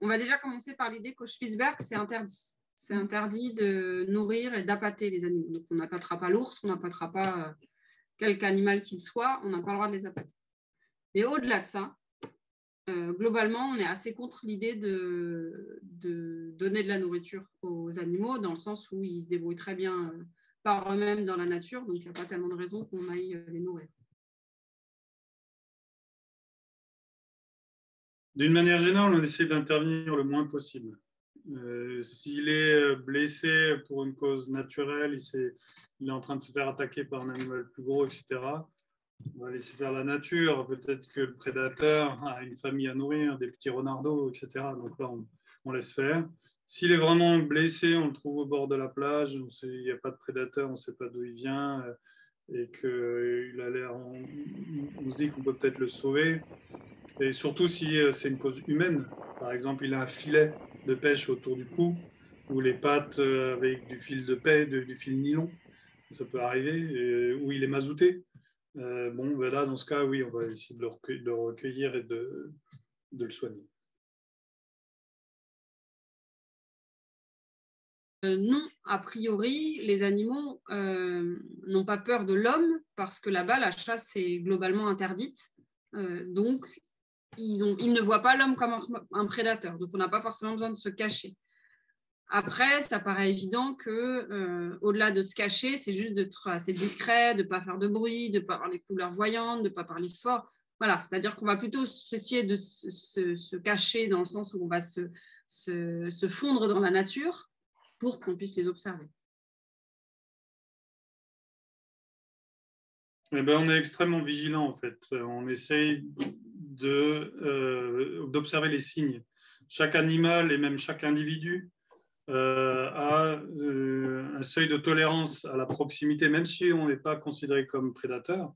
On va déjà commencer par l'idée qu'au Spitzberg, c'est interdit. C'est interdit de nourrir et d'appâter les animaux. Donc, on n'appâtera pas l'ours, on n'appâtera pas quelque animal qu'il soit, on n'a pas le droit de les appâter. Mais au-delà de ça, globalement, on est assez contre l'idée de donner de la nourriture aux animaux, dans le sens où ils se débrouillent très bien par eux-mêmes dans la nature, donc il n'y a pas tellement de raison qu'on aille les nourrir. D'une manière générale, on essaie d'intervenir le moins possible. S'il est blessé pour une cause naturelle, il est en train de se faire attaquer par un animal plus gros, etc., on va laisser faire la nature. Peut-être que le prédateur a une famille à nourrir, des petits renardeaux, etc. Donc là, on laisse faire. S'il est vraiment blessé, on le trouve au bord de la plage, il n'y a pas de prédateur, on ne sait pas d'où il vient, et qu'il a l'air, on se dit qu'on peut peut-être le sauver. Et surtout si c'est une cause humaine. Par exemple, il a un filet de pêche autour du cou, ou les pattes avec du fil de paix, du fil nylon, ça peut arriver, ou il est mazouté. Bon, ben là, dans ce cas, oui, on va essayer de le recueillir et de le soigner. Non, a priori, les animaux n'ont pas peur de l'homme parce que là-bas, la chasse est globalement interdite. Donc, ils ne voient pas l'homme comme un prédateur. Donc, on n'a pas forcément besoin de se cacher. Après, ça paraît évident que, au-delà de se cacher, c'est juste d'être assez discret, de ne pas faire de bruit, de ne pas avoir les couleurs voyantes, de ne pas parler fort. Voilà, c'est-à-dire qu'on va plutôt essayer de se cacher dans le sens où on va se fondre dans la nature pour qu'on puisse les observer. Eh ben, on est extrêmement vigilant, en fait. On essaye d'observer les signes. Chaque animal et même chaque individu a un seuil de tolérance à la proximité, même si on n'est pas considéré comme prédateur.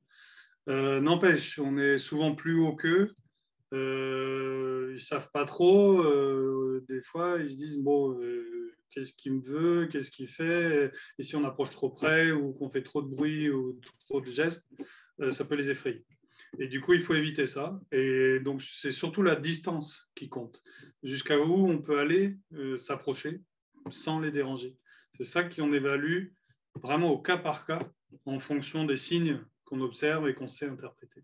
N'empêche, on est souvent plus haut qu'eux. Ils ne savent pas trop. Des fois, ils se disent, bon, qu'est-ce qu'il me veut, qu'est-ce qu'il fait, et si on approche trop près ou qu'on fait trop de bruit ou trop de gestes, ça peut les effrayer. Et du coup, il faut éviter ça. Et donc, c'est surtout la distance qui compte. Jusqu'à où on peut aller s'approcher sans les déranger. C'est ça qu'on évalue vraiment au cas par cas en fonction des signes qu'on observe et qu'on sait interpréter.